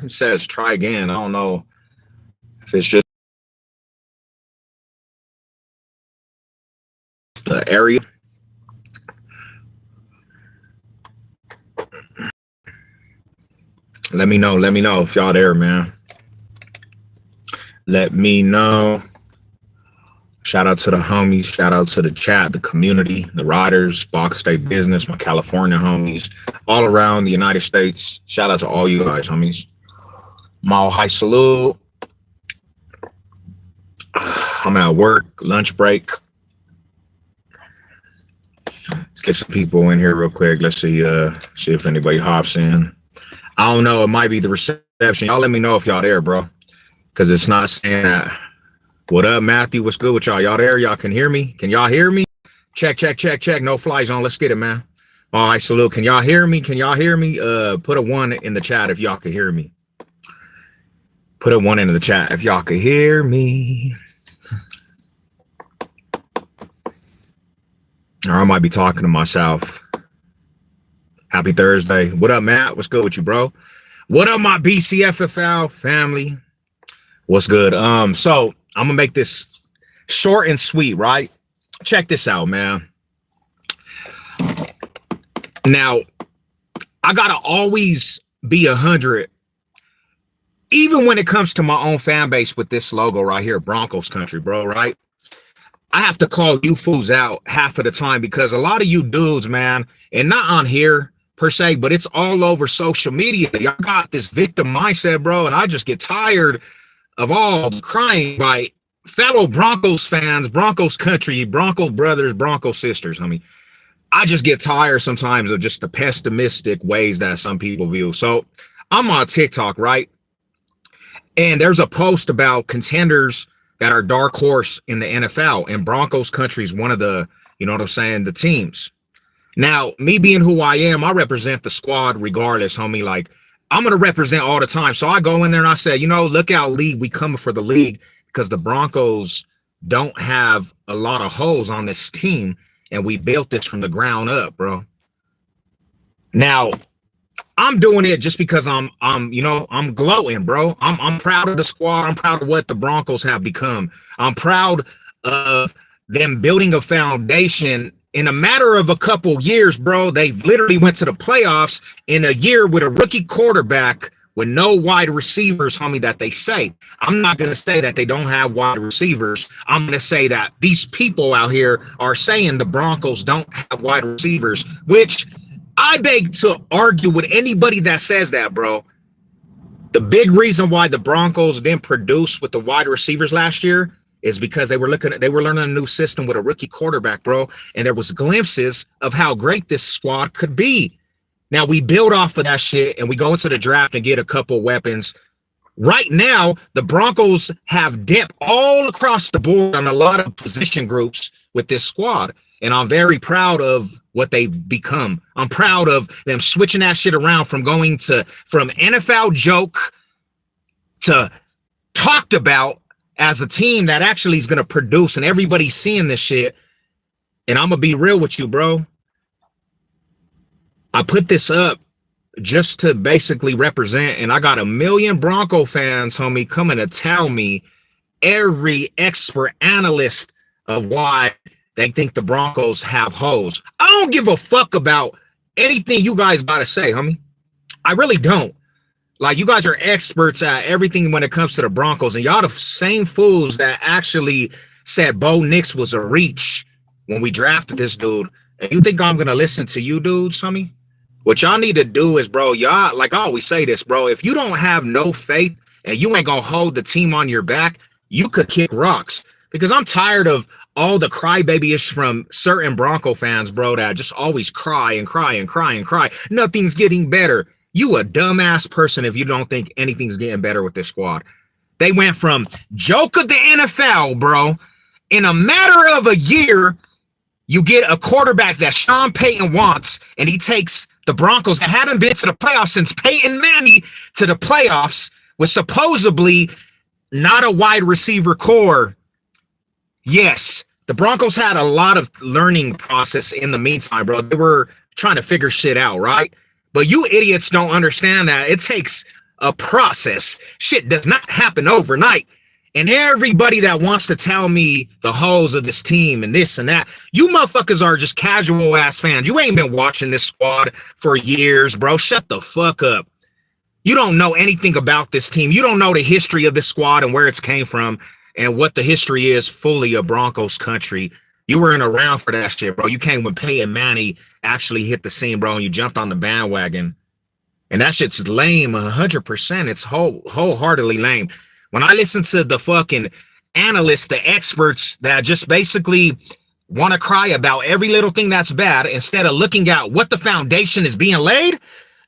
It says try again. I don't know if it's just the area. Let me know. Let me know if y'all there, man. Let me know. Shout out to the homies. Shout out to the chat, the community, the riders, Box State Business, my California homies, all around the United States. Shout out to all you guys, homies. Mile high salute. I'm at work, lunch break. Let's get some people in here real quick. Let's see if anybody hops in. I don't know. It might be the reception. Y'all let me know if y'all there, bro. Because it's not saying that. What up, Matthew? What's good with y'all? Y'all there? Y'all can hear me? Can y'all hear me? Check, check, check, check. No flies on. Let's get it, man. All right, salute. Can y'all hear me? Can y'all hear me? Put a 1 in the chat if y'all can hear me. Put a 1 into the chat if y'all can hear me. Or I might be talking to myself. Happy Thursday. What up, Matt? What's good with you, bro? What up, my BCFFL family? What's good? So I'm gonna make this short and sweet, right? Check this out, man. Now, I gotta always be 100, even when it comes to my own fan base with this logo right here, Broncos country, bro, right? I have to call you fools out half of the time because a lot of you dudes, man, and not on here per se, but it's all over social media. Y'all got this victim mindset, bro, and I just get tired of all the crying by fellow Broncos fans, Broncos country, Bronco brothers, Bronco sisters. I mean, I just get tired sometimes of just the pessimistic ways that some people view. So I'm on TikTok, right? And there's a post about contenders that are dark horse in the NFL, and Broncos country is one of the, you know what I'm saying, the teams. Now, me being who I am, I represent the squad regardless, homie. Like, I'm going to represent all the time. So I go in there and I say, you know, look out, league. We coming for the league because the Broncos don't have a lot of holes on this team, and we built this from the ground up, bro. Now, I'm doing it just because I'm gloating, bro. I'm proud of the squad. I'm proud of what the Broncos have become. I'm proud of them building a foundation in a matter of a couple years, bro. They've literally went to the playoffs in a year with a rookie quarterback with no wide receivers, homie, that they say. I'm not going to say that they don't have wide receivers. I'm going to say that these people out here are saying the Broncos don't have wide receivers, which I beg to argue with anybody that says that, bro. The big reason why the Broncos didn't produce with the wide receivers last year is because they were learning a new system with a rookie quarterback, bro. And there was glimpses of how great this squad could be. Now we build off of that shit and we go into the draft and get a couple weapons. Right now, the Broncos have depth all across the board on a lot of position groups with this squad. And I'm very proud of what they've become. I'm proud of them switching that shit around from NFL joke to talked about as a team that actually is going to produce, and everybody's seeing this shit. And I'm going to be real with you, bro. I put this up just to basically represent, and I got 1 million Bronco fans, homie, coming to tell me every expert analyst of why they think the Broncos have holes. I don't give a fuck about anything you guys got to say, homie. I really don't. Like, you guys are experts at everything when it comes to the Broncos, and y'all the same fools that actually said Bo Nix was a reach when we drafted this dude. And you think I'm going to listen to you dudes, homie? What y'all need to do is, bro, y'all, like I always say this, bro, if you don't have no faith and you ain't going to hold the team on your back, you could kick rocks. Because I'm tired of all the crybaby-ish from certain Bronco fans, bro, that just always cry and cry and cry and cry. Nothing's getting better. You a dumbass person if you don't think anything's getting better with this squad. They went from joke of the NFL, bro. In a matter of a year, you get a quarterback that Sean Payton wants, and he takes the Broncos that hadn't been to the playoffs since Peyton Manning to the playoffs with supposedly not a wide receiver core. Yes, the Broncos had a lot of learning process in the meantime, bro. They were trying to figure shit out, right? But you idiots don't understand that it takes a process. Shit does not happen overnight. And everybody that wants to tell me the holes of this team and this and that, you motherfuckers are just casual ass fans. You ain't been watching this squad for years, bro. Shut the fuck up. You don't know anything about this team. You don't know the history of this squad and where it's came from and what the history is fully of Broncos country. You weren't around for that shit, bro. You came when Peyton Manning actually hit the scene, bro, and you jumped on the bandwagon. And that shit's lame, 100%. It's wholeheartedly lame. When I listen to the fucking analysts, the experts that just basically want to cry about every little thing that's bad instead of looking at what the foundation is being laid,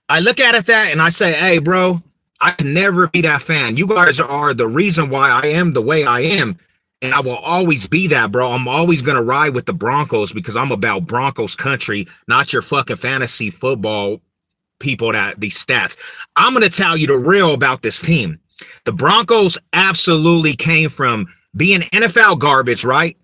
I look at it that and I say, hey, bro, I can never be that fan. You guys are the reason why I am the way I am. And I will always be that, bro. I'm always going to ride with the Broncos because I'm about Broncos country, not your fucking fantasy football people that these stats. I'm going to tell you the real about this team. The Broncos absolutely came from being NFL garbage, right?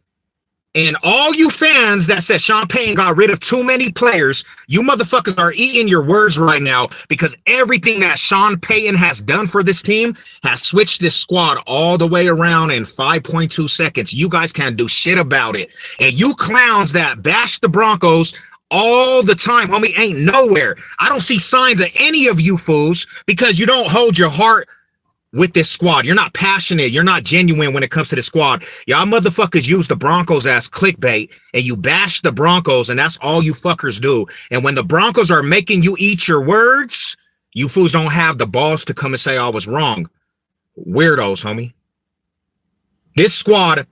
And all you fans that said Sean Payton got rid of too many players, you motherfuckers are eating your words right now because everything that Sean Payton has done for this team has switched this squad all the way around in 5.2 seconds. You guys can't do shit about it. And you clowns that bash the Broncos all the time, homie, ain't nowhere. I don't see signs of any of you fools because you don't hold your heart with this squad. You're not passionate. You're not genuine when it comes to the squad. Y'all motherfuckers use the Broncos as clickbait and you bash the Broncos and that's all you fuckers do. And when the Broncos are making you eat your words, you fools don't have the balls to come and say I was wrong. Weirdos, homie. This squad,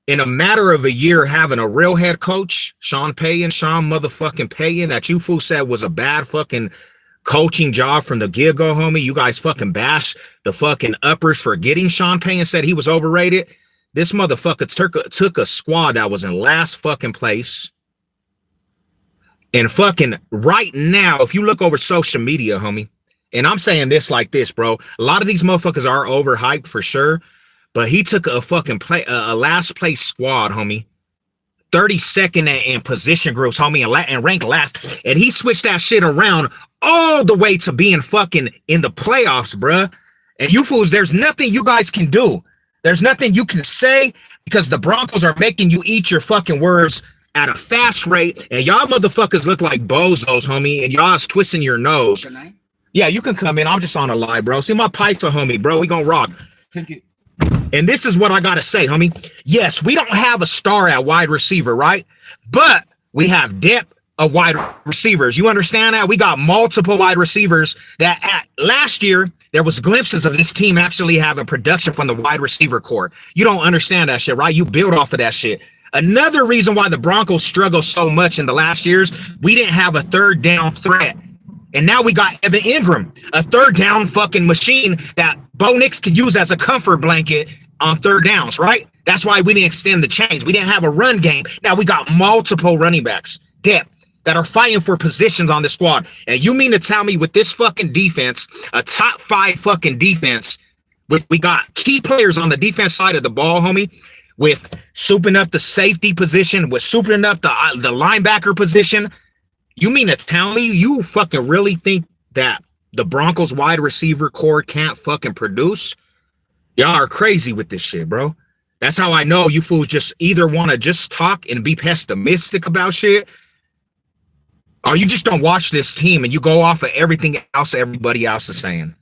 in a matter of a year, having a real head coach, Sean motherfucking Payton, that you fools said was a bad fucking coaching job from the get-go, homie. You guys fucking bash the fucking uppers for getting Sean Payton, said he was overrated. This motherfucker took a squad that was in last fucking place. And fucking right now, if you look over social media, homie, and I'm saying this like this, bro, a lot of these motherfuckers are overhyped for sure, but he took a fucking a last place squad, homie, 32nd in position groups, homie, and ranked last. And he switched that shit around all the way to being fucking in the playoffs, bruh. And you fools, there's nothing you guys can do. There's nothing you can say because the Broncos are making you eat your fucking words at a fast rate. And y'all motherfuckers look like bozos, homie. And y'all's twisting your nose. Yeah, you can come in. I'm just on a live, bro. See, my pipes are, homie, bro. We gonna rock. Thank you. And this is what I got to say, homie. Yes, we don't have a star at wide receiver, right? But we have depth of wide receivers. You understand that? We got multiple wide receivers that last year, there was glimpses of this team actually having production from the wide receiver core. You don't understand that shit, right? You build off of that shit. Another reason why the Broncos struggle so much in the last years, we didn't have a third down threat. And now we got Evan Ingram, a third down fucking machine that Bo Nix could use as a comfort blanket on third downs, right? That's why we didn't extend the chains. We didn't have a run game. Now we got multiple running backs, depth, that are fighting for positions on the squad. And you mean to tell me with this fucking defense, a top 5 fucking defense, we got key players on the defense side of the ball, homie, with souping up the safety position, with souping up the linebacker position. You mean to tell me you fucking really think that the Broncos wide receiver core can't fucking produce? Y'all are crazy with this shit, bro. That's how I know you fools just either want to just talk and be pessimistic about shit, or you just don't watch this team and you go off of everything else everybody else is saying.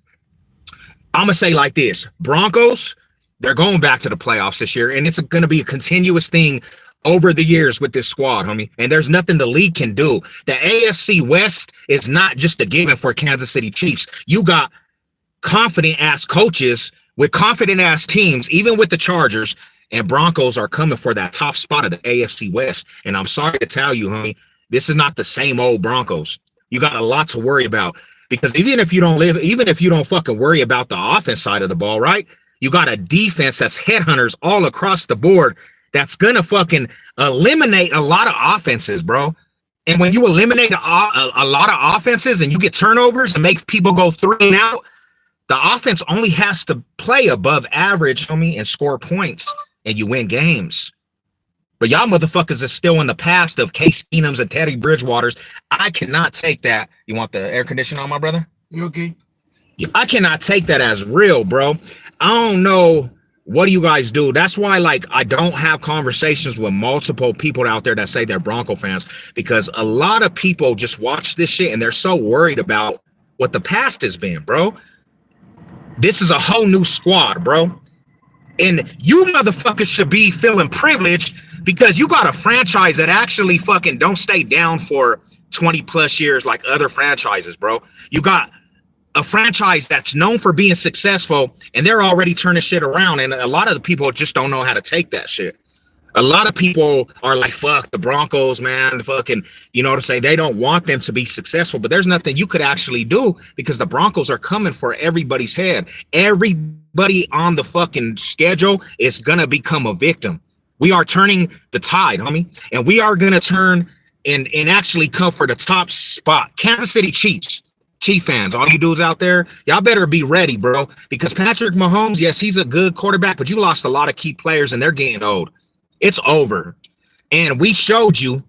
I'm going to say like this. Broncos, they're going back to the playoffs this year, and it's going to be a continuous thing over the years with this squad, homie. And there's nothing the league can do. The AFC West is not just a given for Kansas City Chiefs. You got confident-ass coaches with confident-ass teams, even with the Chargers, and Broncos are coming for that top spot of the AFC West. And I'm sorry to tell you, homie, this is not the same old Broncos. You got a lot to worry about because even if you don't fucking worry about the offense side of the ball, right? You got a defense that's headhunters all across the board that's going to fucking eliminate a lot of offenses, bro. And when you eliminate a lot of offenses and you get turnovers and make people go 3 and out, the offense only has to play above average, homie, and score points, and you win games. But y'all motherfuckers are still in the past of Case Keenums and Teddy Bridgewaters. I cannot take that. You want the air conditioner on, my brother? You okay? I cannot take that as real, bro. I don't know what do you guys do. That's why, like, I don't have conversations with multiple people out there that say they're Bronco fans, because a lot of people just watch this shit and they're so worried about what the past has been, bro. This is a whole new squad, bro. And you motherfuckers should be feeling privileged because you got a franchise that actually fucking don't stay down for 20 plus years like other franchises, bro. You got a franchise that's known for being successful and they're already turning shit around. And a lot of the people just don't know how to take that shit. A lot of people are like, fuck the Broncos, man, fucking, you know, to say they don't want them to be successful, but there's nothing you could actually do because the Broncos are coming for everybody's head. Everybody on the fucking schedule is going to become a victim. We are turning the tide, homie, and we are going to turn and actually come for the top spot. Kansas City Chiefs fans, all you dudes out there, y'all better be ready, bro, because Patrick Mahomes, yes, he's a good quarterback, but you lost a lot of key players and they're getting old. It's over. And we showed you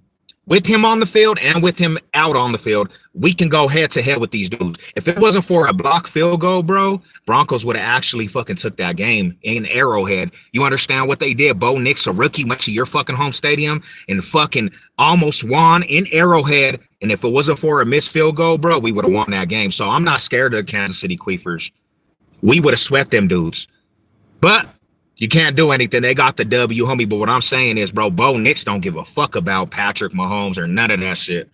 with him on the field and with him out on the field, we can go head to head with these dudes. If it wasn't for a block field goal, bro, Broncos would have actually fucking took that game in Arrowhead. You understand what they did? Bo Nix, a rookie, went to your fucking home stadium and fucking almost won in Arrowhead. And if it wasn't for a missed field goal, bro, we would have won that game. So I'm not scared of the Kansas City Queefers. We would have swept them dudes. But you can't do anything. They got the W, homie. But what I'm saying is, bro, Bo Nix don't give a fuck about Patrick Mahomes or none of that shit.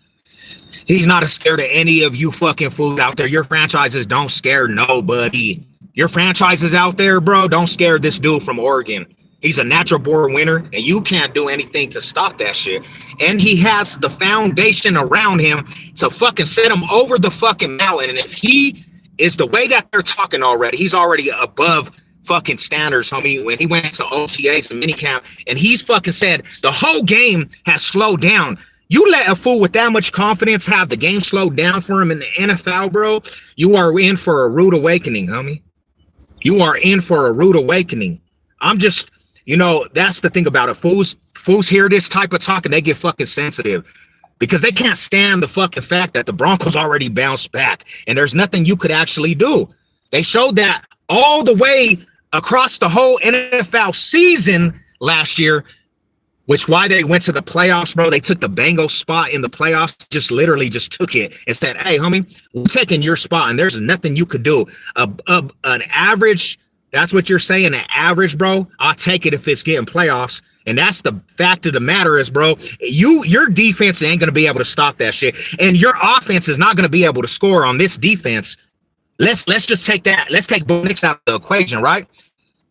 He's not scared of any of you fucking fools out there. Your franchises don't scare nobody. Your franchises out there, bro, don't scare this dude from Oregon. He's a natural born winner, and you can't do anything to stop that shit. And he has the foundation around him to fucking set him over the fucking mountain. And if he is the way that they're talking already, he's already above fucking standards, homie. When he went to OTAs and minicamp, and he's fucking said the whole game has slowed down. You let a fool with that much confidence have the game slowed down for him in the NFL, bro. You are in for a rude awakening, homie. You are in for a rude awakening. I'm just, you know, that's the thing about it. Fools hear this type of talk and they get fucking sensitive because they can't stand the fucking fact that the Broncos already bounced back and there's nothing you could actually do. They showed that all the way across the whole NFL season last year, which why they went to the playoffs, bro. They took the Bengals spot in the playoffs, just literally just took it and said, hey, homie, we're taking your spot and there's nothing you could do. An average, that's what you're saying, an average, bro. I'll take it if it's getting playoffs. And that's the fact of the matter is, bro, your defense ain't going to be able to stop that shit. And your offense is not going to be able to score on this defense. Let's just take that. Let's take Bo Nix out of the equation, right?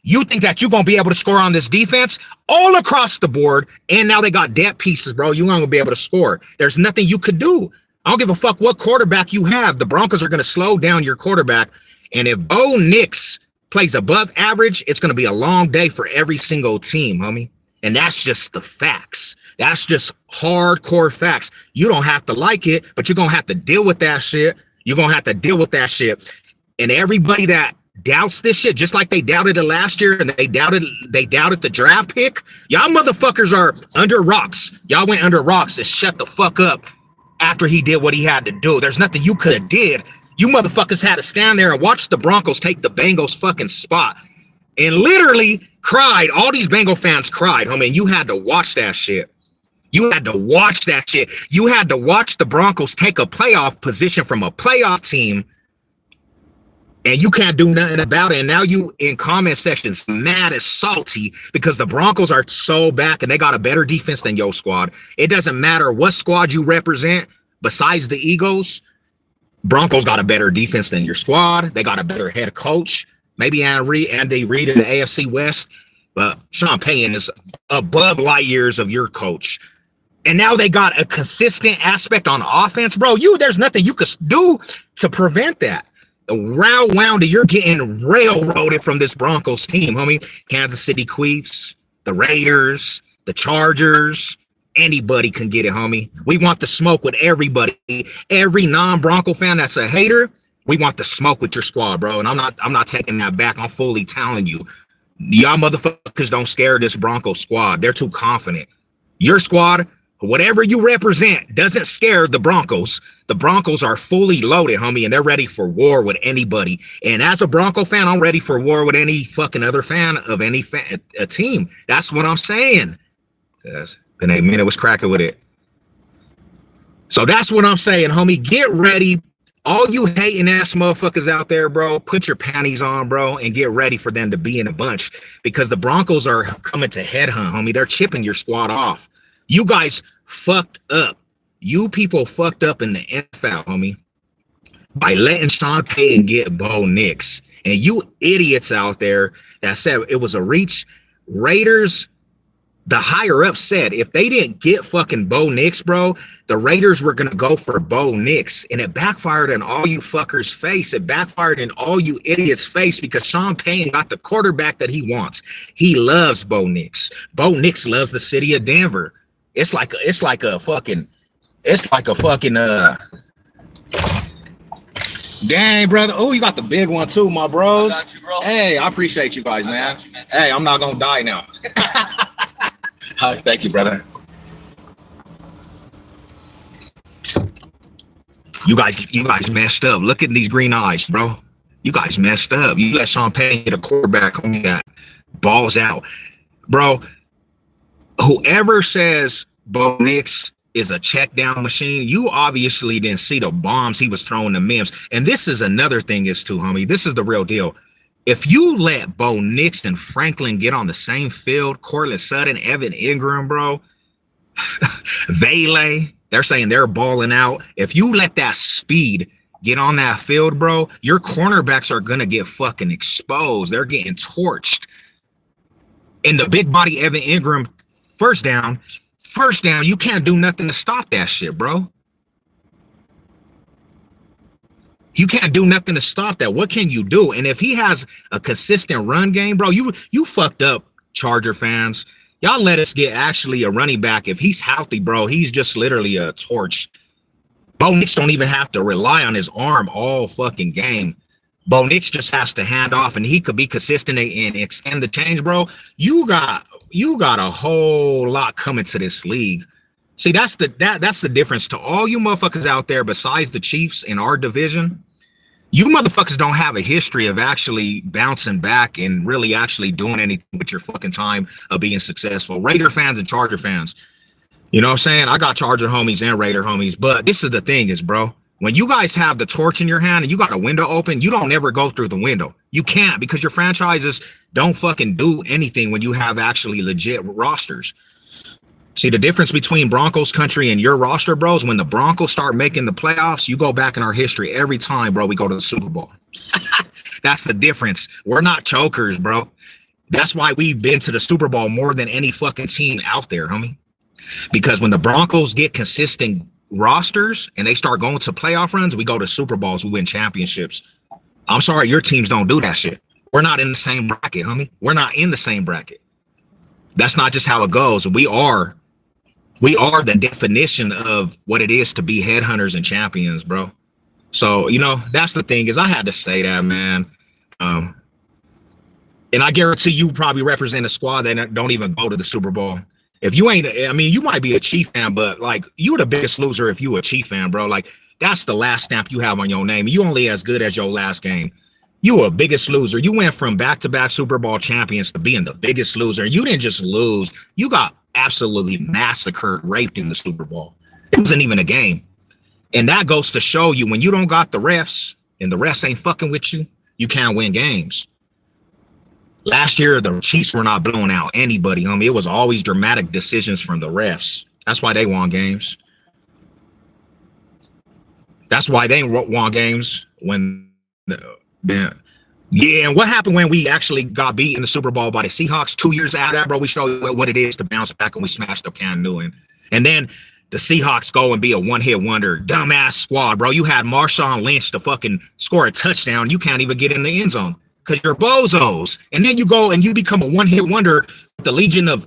You think that you're going to be able to score on this defense all across the board, and now they got depth pieces, bro. You're not going to be able to score. There's nothing you could do. I don't give a fuck what quarterback you have. The Broncos are going to slow down your quarterback, and if Bo Nix plays above average, it's going to be a long day for every single team, homie. And that's just the facts. That's just hardcore facts. You don't have to like it, but you're going to have to deal with that shit. You're going to have to deal with that shit. And everybody that doubts this shit, just like they doubted it last year and they doubted the draft pick, y'all motherfuckers are under rocks. Y'all went under rocks and shut the fuck up after he did what he had to do. There's nothing you could have did. You motherfuckers had to stand there and watch the Broncos take the Bengals fucking spot and literally cried. All these Bengal fans cried, homie. You had to watch that shit. You had to watch that shit. You had to watch the Broncos take a playoff position from a playoff team, and you can't do nothing about it. And now you in comment sections mad as salty because the Broncos are so back and they got a better defense than your squad. It doesn't matter what squad you represent besides the Eagles. Broncos got a better defense than your squad. They got a better head coach. Maybe Andy Reid in the AFC West, but Sean Payton is above light years of your coach. And now they got a consistent aspect on offense, bro. There's nothing you could do to prevent that. Round you're getting railroaded from this Broncos team, homie. Kansas City Chiefs, the Raiders, the Chargers, anybody can get it, homie. We want the smoke with everybody. Every non-Bronco fan that's a hater, we want the smoke with your squad, bro. And I'm not taking that back. I'm fully telling you, y'all motherfuckers don't scare this Bronco squad. They're too confident. Your squad, Whatever you represent doesn't scare the Broncos. The Broncos are fully loaded, homie, and they're ready for war with anybody. And as a Bronco fan, I'm ready for war with any fucking other fan of any a team. That's what I'm saying. Been a minute was cracking with it. So that's what I'm saying, homie. Get ready. All you hating ass motherfuckers out there, bro, put your panties on, bro, and get ready for them to be in a bunch because the Broncos are coming to headhunt, homie. They're chipping your squad off. You guys fucked up. You people fucked up in the NFL, homie, by letting Sean Payton get Bo Nix. And you idiots out there that said it was a reach, Raiders, the higher up said if they didn't get fucking Bo Nix, bro, the Raiders were going to go for Bo Nix. And it backfired in all you fuckers' face. It backfired in all you idiots' face because Sean Payton got the quarterback that he wants. He loves Bo Nix. Bo Nix loves the city of Denver. It's like a fucking dang, brother. Oh, you got the big one too, my bros. I got you, bro. Hey, I appreciate you guys, man. Hey, I'm not gonna die now. Thank you, brother. You guys messed up. Look at these green eyes, bro. You guys messed up. You let Sean Payton get a quarterback on that balls out, bro. Whoever says Bo Nix is a check down machine, you obviously didn't see the bombs he was throwing the Mims. And this is another thing is too, homie. This is the real deal. If you let Bo Nix and Franklin get on the same field, Cortland Sutton, Evan Ingram, bro, Vele, they're saying they're balling out. If you let that speed get on that field, bro, your cornerbacks are going to get fucking exposed. They're getting torched. And the big body Evan Ingram, first down, you can't do nothing to stop that shit, bro. You can't do nothing to stop that. What can you do? And if he has a consistent run game, bro, you fucked up, Charger fans. Y'all let us get actually a running back. If he's healthy, bro, he's just literally a torch. Bo Nix don't even have to rely on his arm all fucking game. Bo Nix just has to hand off, and he could be consistent and extend the change, bro. You got a whole lot coming to this league. See, that's the difference to all you motherfuckers out there besides the Chiefs in our division. You motherfuckers don't have a history of actually bouncing back and really actually doing anything with your fucking time of being successful. Raider fans and Charger fans. You know what I'm saying? I got Charger homies and Raider homies, but this is the thing is, bro, when you guys have the torch in your hand and you got a window open, you don't ever go through the window. You can't because your franchises don't fucking do anything when you have actually legit rosters. See, the difference between Broncos country and your roster, bros, when the Broncos start making the playoffs, you go back in our history every time, bro, we go to the Super Bowl. That's the difference. We're not chokers, bro. That's why we've been to the Super Bowl more than any fucking team out there, homie. Because when the Broncos get consistent rosters and they start going to playoff runs, we go to Super Bowls, we win championships. I'm sorry, your teams don't do that shit. We're not in the same bracket, homie. We're not in the same bracket. That's not just how it goes. We are the definition of what it is to be headhunters and champions, bro. So, you know, that's the thing is I had to say that, man. And I guarantee you probably represent a squad that don't even go to the Super Bowl. If you ain't, I mean, you might be a Chief fan, but like you're the biggest loser if you a Chief fan, bro. Like that's the last stamp you have on your name. You only as good as your last game. You a biggest loser. You went from back-to-back Super Bowl champions to being the biggest loser. You didn't just lose. You got absolutely massacred, raped in the Super Bowl. It wasn't even a game. And that goes to show you when you don't got the refs and the refs ain't fucking with you, you can't win games. Last year, the Chiefs were not blowing out anybody. I mean, it was always dramatic decisions from the refs. That's why they won games. That's why they won games when yeah, and what happened when we actually got beat in the Super Bowl by the Seahawks 2 years after that, bro? We showed you what it is to bounce back and we smashed up Cam Newton. And then the Seahawks go and be a one-hit wonder, dumbass squad, bro. You had Marshawn Lynch to fucking score a touchdown. You can't even get in the end zone because you're bozos. And then you go and you become a one-hit wonder with the Legion of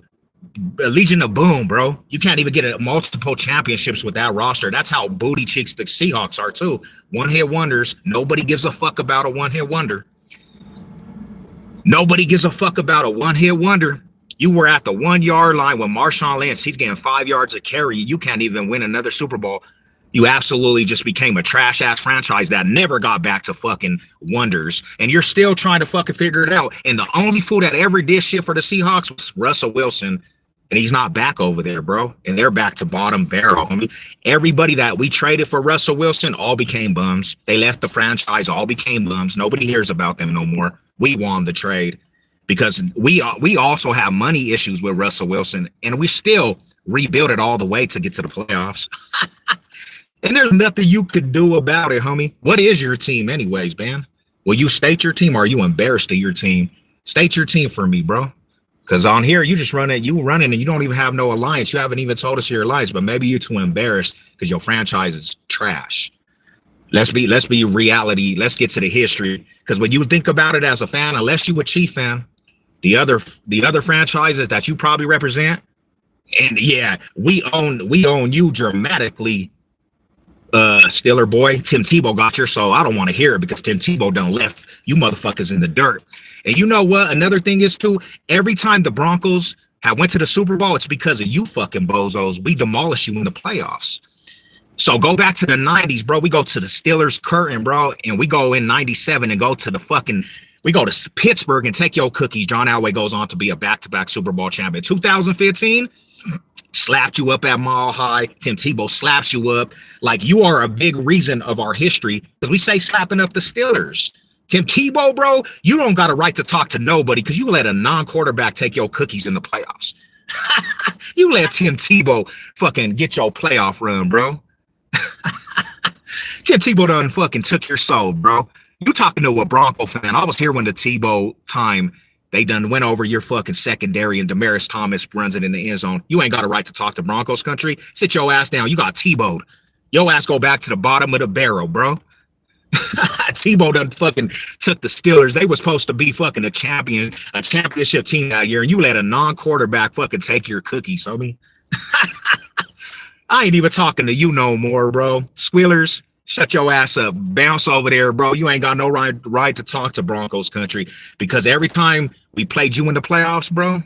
Boom, bro. You can't even get multiple championships with that roster. That's how booty cheeks the Seahawks are too. One-hit wonders. Nobody gives a fuck about a one-hit wonder. Nobody gives a fuck about a one-hit wonder. You were at the 1 yard line when Marshawn Lynch, he's getting 5 yards of carry. You can't even win another Super Bowl. You absolutely just became a trash ass franchise that never got back to fucking wonders. And you're still trying to fucking figure it out. And the only fool that ever did shit for the Seahawks was Russell Wilson. And he's not back over there, bro. And they're back to bottom barrel. I mean, everybody that we traded for Russell Wilson all became bums. They left the franchise, all became bums. Nobody hears about them no more. We won the trade because we also have money issues with Russell Wilson. And we still rebuilt it all the way to get to the playoffs. And there's nothing you could do about it, homie. What is your team anyways, man? Will you state your team or are you embarrassed of your team? State your team for me, bro. Because on here, you just running and you don't even have no alliance. You haven't even told us your alliance, but maybe you're too embarrassed because your franchise is trash. Let's be reality. Let's get to the history. Because when you think about it as a fan, unless you a Chief fan, the other franchises that you probably represent, and yeah, we own you dramatically. Steeler boy, Tim Tebow got your soul. I don't want to hear it because Tim Tebow done left you motherfuckers in the dirt. And you know what? Another thing is too, every time the Broncos have went to the Super Bowl, it's because of you fucking bozos. We demolish you in the playoffs. So go back to the 90s, bro. We go to the Steelers curtain, bro, and we go in 97 and go to the fucking, we go to Pittsburgh and take your cookies. John Elway goes on to be a back-to-back Super Bowl champion. 2015, slapped you up at Mile High. Tim Tebow slaps you up. Like, you are a big reason of our history because we say slapping up the Steelers. Tim Tebow, bro, you don't got a right to talk to nobody because you let a non-quarterback take your cookies in the playoffs. You let Tim Tebow fucking get your playoff run, bro. Tim Tebow done fucking took your soul, bro. You talking to a Bronco fan. I was here when the Tebow time they done went over your fucking secondary and Demaryius Thomas runs it in the end zone. You ain't got a right to talk to Broncos country. Sit your ass down. You got Tebowed. Your ass go back to the bottom of the barrel, bro. Tebow done fucking took the Steelers. They was supposed to be fucking a championship team that year, and you let a non-quarterback fucking take your cookies, homie. I ain't even talking to you no more, bro. Squealers, shut your ass up. Bounce over there, bro. You ain't got no right to talk to Broncos country because every time we played you in the playoffs, bro,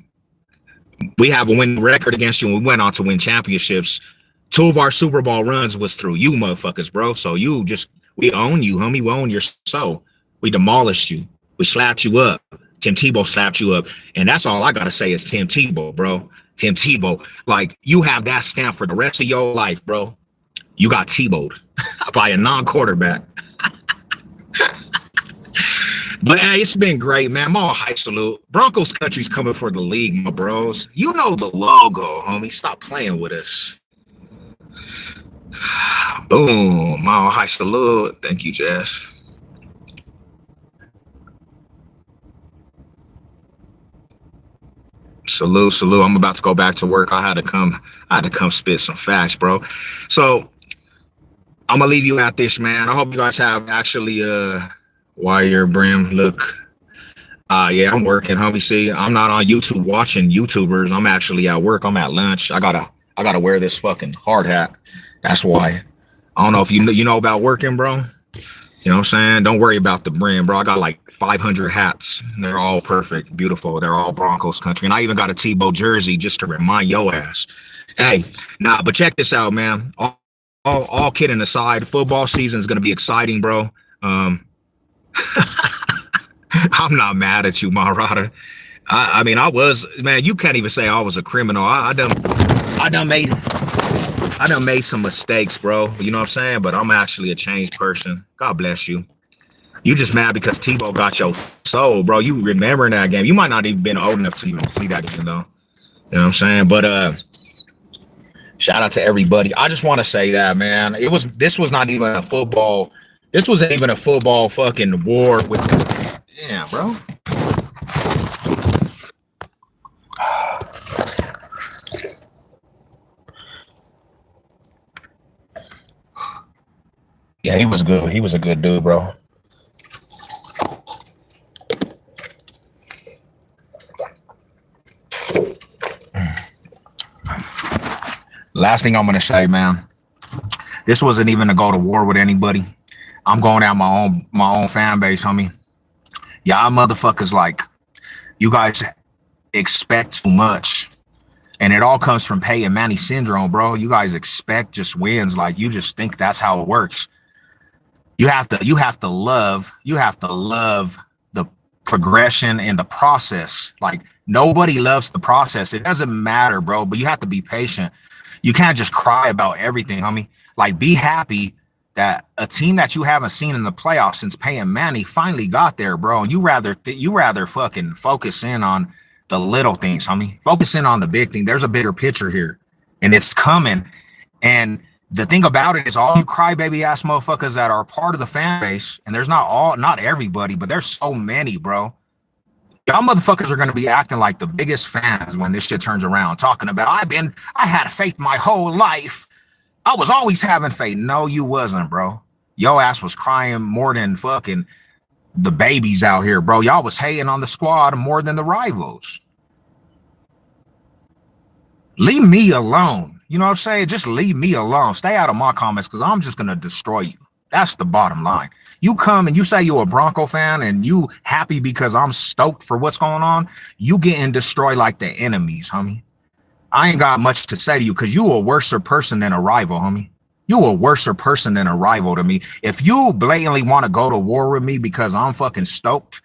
we have a win record against you and we went on to win championships. 2 of our Super Bowl runs was through you motherfuckers, bro. So we own you, homie. We own your soul. We demolished you. We slapped you up. Tim Tebow slapped you up. And that's all I got to say is Tim Tebow, bro. Tim Tebow. Like, you have that stamp for the rest of your life, bro. You got Tebowed by a non-quarterback. But hey, it's been great, man. Mile High salute. Broncos country's coming for the league, my bros. You know the logo, homie. Stop playing with us. Boom. Mile High salute. Thank you, Jess. Salute. I'm about to go back to work. I had to come spit some facts, bro. So I'm gonna leave you at this, man. I hope you guys have actually wire brim look. Yeah, I'm working, homie. See, I'm not on YouTube watching YouTubers. I'm actually at work. I'm at lunch. I gotta wear this fucking hard hat. That's why. I don't know if you know about working, bro. You know what I'm saying? Don't worry about the brand, bro. I got like 500 hats. They're all perfect, beautiful. They're all Broncos country. And I even got a Tebow jersey just to remind your ass. Hey, but check this out, man. All kidding aside, football season is going to be exciting, bro. I'm not mad at you, Marauder. I mean, man, you can't even say I was a criminal. I done made some mistakes, bro. You know what I'm saying? But I'm actually a changed person. God bless you. You just mad because Tebow got your soul, bro. You remembering that game. You might not even been old enough to even see that game, though. You know what I'm saying? But shout out to everybody. I just want to say that, man. This was not even a football. This wasn't even a football fucking war with. Yeah, bro. Yeah, he was good. He was a good dude, bro. Last thing I'm gonna say, man. This wasn't even to go to war with anybody. I'm going out my own fan base, homie. Y'all motherfuckers, like, you guys, expect too much. And it all comes from Peyton Manning syndrome, bro. You guys expect just wins. Like, you just think that's how it works. You have to love the progression and the process. Like, nobody loves the process. It doesn't matter, bro, but you have to be patient. You can't just cry about everything, homie. Like, be happy that a team that you haven't seen in the playoffs since Peyton Manning finally got there, bro. And you rather fucking focus in on the little things, homie. Focus in on the big thing. There's a bigger picture here, and it's coming. And the thing about it is, all you crybaby ass motherfuckers that are part of the fan base, and there's not everybody, but there's so many, bro. Y'all motherfuckers are gonna be acting like the biggest fans when this shit turns around, talking about I had faith my whole life. I was always having faith. No, you wasn't, bro. Your ass was crying more than fucking the babies out here, bro. Y'all was hating on the squad more than the rivals. Leave me alone. You know what I'm saying? Just leave me alone. Stay out of my comments, because I'm just gonna destroy you. That's the bottom line. You come and you say you're a Bronco fan and you happy because I'm stoked for what's going on. You getting destroyed like the enemies, homie. I ain't got much to say to you, because you a worser person than a rival, homie. You a worser person than a rival to me. If you blatantly want to go to war with me because I'm fucking stoked,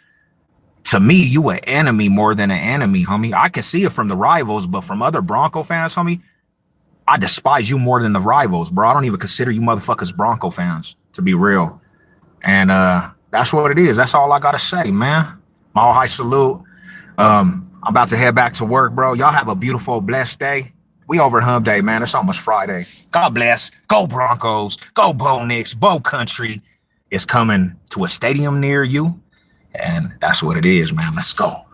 to me, you an enemy more than an enemy, homie. I can see it from the rivals, but from other Bronco fans, homie, I despise you more than the rivals, bro. I don't even consider you motherfuckers Bronco fans, to be real. And that's what it is. That's all I gotta say, man. All high salute. I'm about to head back to work, bro. Y'all have a beautiful, blessed day. We over hump day, man. It's almost Friday. God bless. Go Broncos. Go Bo Nix. Bo Country is coming to a stadium near you. And that's what it is, man. Let's go.